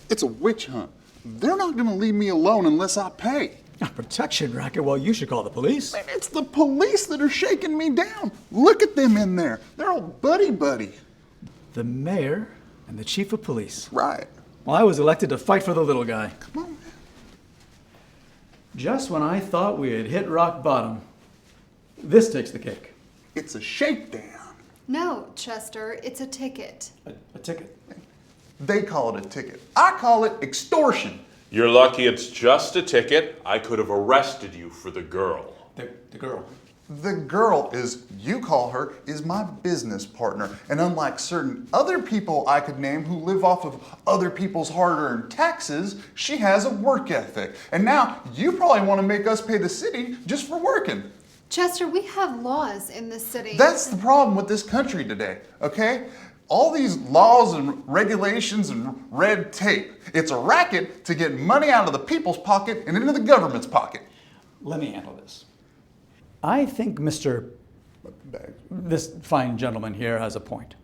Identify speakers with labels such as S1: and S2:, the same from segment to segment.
S1: It's a witch hunt. They're not going to leave me alone unless I pay.
S2: A protection racket? Well, you should call the police.
S1: Man, it's the police that are shaking me down. Look at them in there. They're all buddy-buddy.
S2: The mayor and the chief of police.
S1: Right.
S2: Well, I was elected to fight for the little guy.
S1: Come on, man.
S2: Just when I thought we had hit rock bottom, this takes the cake.
S1: It's a shakedown.
S3: No, Chester, it's a ticket.
S2: A ticket.
S1: They call it a ticket. I call it extortion.
S4: You're lucky it's just a ticket. I could have arrested you for the girl.
S2: The girl.
S1: The girl you call her, is my business partner. And unlike certain other people I could name who live off of other people's hard-earned taxes, she has a work ethic. And now you probably want to make us pay the city just for working.
S3: Chester, we have laws in this city.
S1: That's the problem with this country today, okay? All these laws and regulations and red tape. It's a racket to get money out of the people's pocket and into the government's pocket.
S2: Let me handle this. I think this fine gentleman here has a point.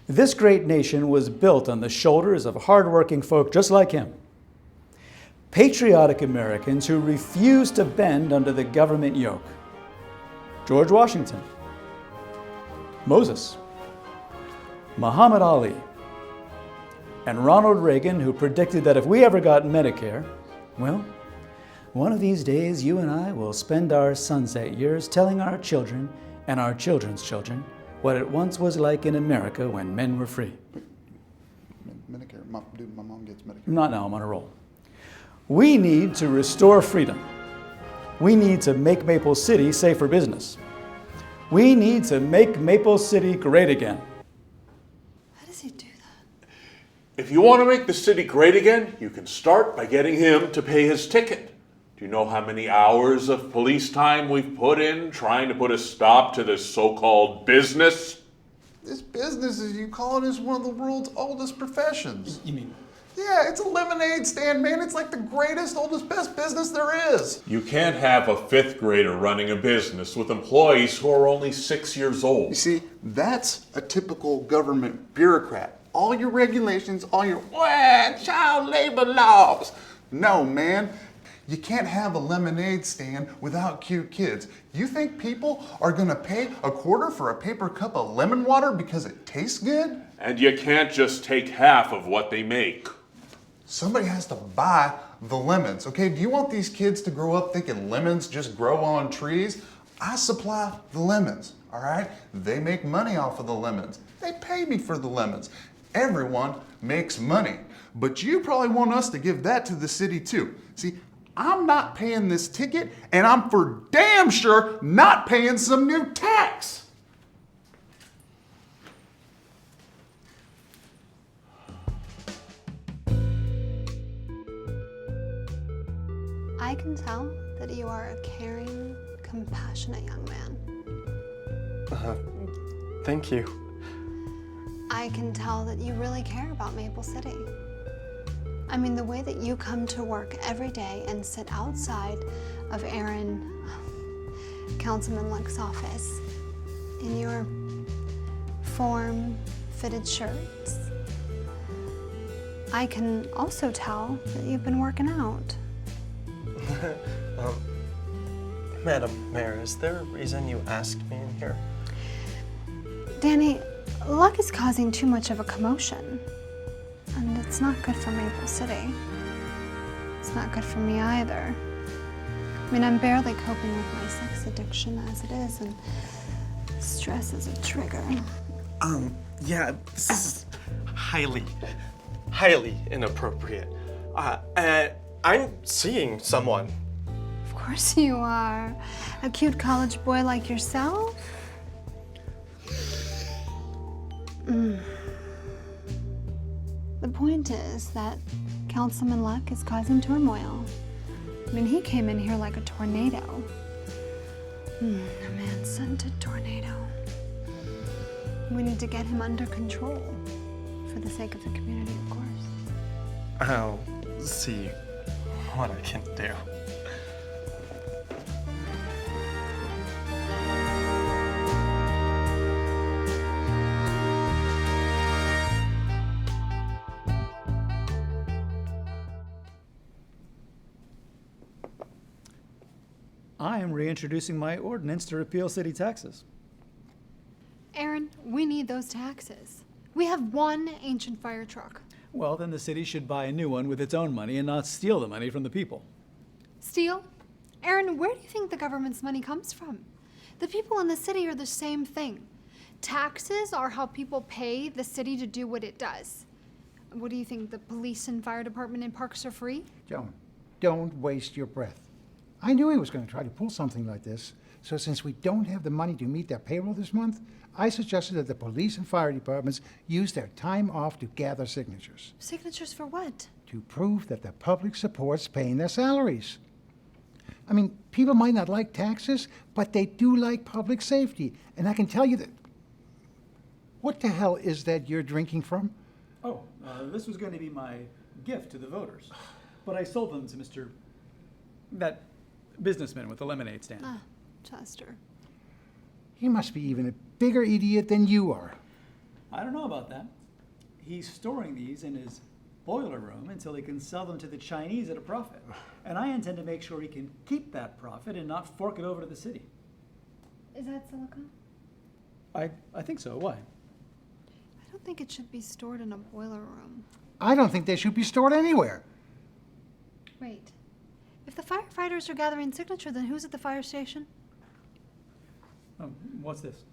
S2: This great nation was built on the shoulders of hardworking folk just like him. Patriotic Americans who refused to bend under the government yoke. George Washington, Moses, Muhammad Ali, and Ronald Reagan, who predicted that if we ever got Medicare, well, one of these days you and I will spend our sunset years telling our children and our children's children what it once was like in America when men were free.
S1: Medicare, my mom gets Medicare.
S2: Not now, I'm on a roll. We need to restore freedom. We need to make Maple City safe for business. We need to make Maple City great again.
S3: How does he do that?
S4: If you want to make the city great again, you can start by getting him to pay his ticket. Do you know how many hours of police time we've put in trying to put a stop to this so-called business?
S1: This business, as you call it, is one of the world's oldest professions.
S2: You mean?
S1: Yeah, it's a lemonade stand, man. It's like the greatest, oldest, best business there is.
S4: You can't have a fifth grader running a business with employees who are only 6 years old.
S1: You see, that's a typical government bureaucrat. All your regulations, all your child labor laws. No, man. You can't have a lemonade stand without cute kids. You think people are gonna pay a quarter for a paper cup of lemon water because it tastes good?
S4: And you can't just take half of what they make.
S1: Somebody has to buy the lemons, okay? Do you want these kids to grow up thinking lemons just grow on trees? I supply the lemons, all right? They make money off of the lemons. They pay me for the lemons. Everyone makes money, but you probably want us to give that to the city too. See, I'm not paying this ticket, and I'm for damn sure not paying some new tax.
S3: I can tell that you are a caring, compassionate young man.
S5: Thank you.
S3: I can tell that you really care about Maple City. I mean, the way that you come to work every day and sit outside of Councilman Luck's office in your form-fitted shirts. I can also tell that you've been working out.
S5: Madam Mayor, is there a reason you asked me in here?
S3: Danny, Luck is causing too much of a commotion. And it's not good for Maple City. It's not good for me either. I mean, I'm barely coping with my sex addiction as it is, and stress is a trigger.
S5: Yeah, this is highly inappropriate. I'm seeing someone.
S3: Of course you are. A cute college boy like yourself? The point is that Councilman Luck is causing turmoil. I mean, he came in here like a tornado. A man-scented tornado. We need to get him under control for the sake of the community, of course.
S5: I'll see what I can do.
S2: I am reintroducing my ordinance to repeal city taxes.
S3: Aaron, we need those taxes. We have one ancient fire truck.
S2: Well, then the city should buy a new one with its own money and not steal the money from the people.
S3: Steal? Aaron, where do you think the government's money comes from? The people in the city are the same thing. Taxes are how people pay the city to do what it does. What do you think, the police and fire department and parks are free?
S6: Joan, don't waste your breath. I knew he was going to try to pull something like this. So since we don't have the money to meet their payroll this month, I suggested that the police and fire departments use their time off to gather signatures
S3: Signatures for what?
S6: to prove that the public supports paying their salaries. I mean, people might not like taxes, but they do like public safety. And I can tell you that... What the hell is that you're drinking from?
S2: Oh, this was going to be my gift to the voters. But I sold them to Mr. that businessman with the lemonade stand.
S3: Ah, Chester.
S6: He must be even a bigger idiot than you are.
S2: I don't know about that. He's storing these in his boiler room until he can sell them to the Chinese at a profit. And I intend to make sure he can keep that profit and not fork it over to the city.
S3: Is that silicone?
S2: I think so. Why?
S3: I don't think it should be stored in a boiler room.
S6: I don't think they should be stored anywhere.
S3: Wait. If the firefighters are gathering signature, then who's at the fire station?
S2: Oh, what's this?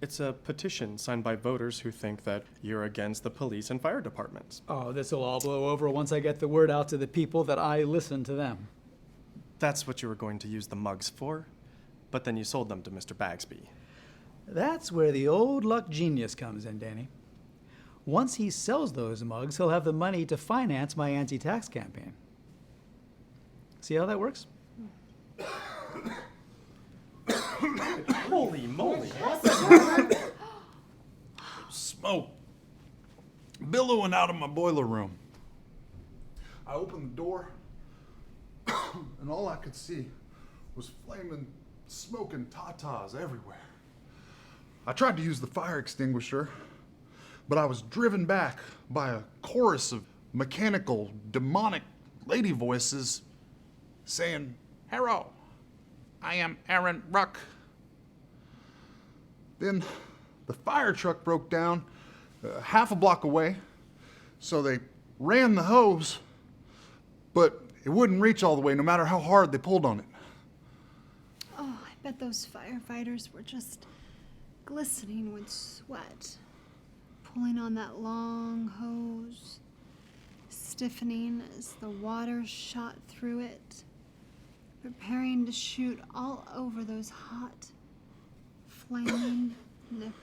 S5: It's a petition signed by voters who think that you're against the police and fire departments.
S2: Oh, this will all blow over once I get the word out to the people that I listen to them.
S5: That's what you were going to use the mugs for, but then you sold them to Mr. Bagsby.
S2: That's where the old luck genius comes in, Danny. Once he sells those mugs, he'll have the money to finance my anti-tax campaign. See how that works?
S5: Holy moly!
S1: Smoke billowing out of my boiler room. I opened the door, and all I could see was flaming, smoking tatas everywhere. I tried to use the fire extinguisher, but I was driven back by a chorus of mechanical, demonic lady voices saying, "Hello, I am Aaron Ruck." Then the fire truck broke down half a block away, so they ran the hose, but it wouldn't reach all the way no matter how hard they pulled on it.
S3: Oh, I bet those firefighters were just glistening with sweat, pulling on that long hose, stiffening as the water shot through it, preparing to shoot all over those hot, flaming nipples.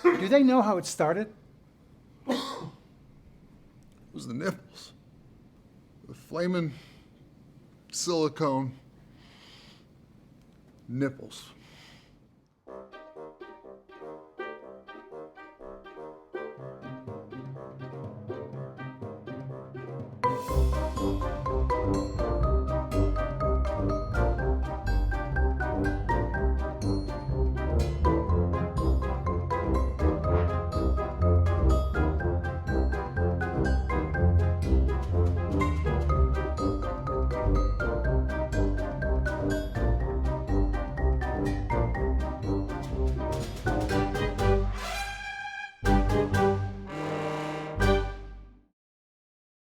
S6: Do they know how it started?
S1: It was the nipples. The flaming silicone nipples.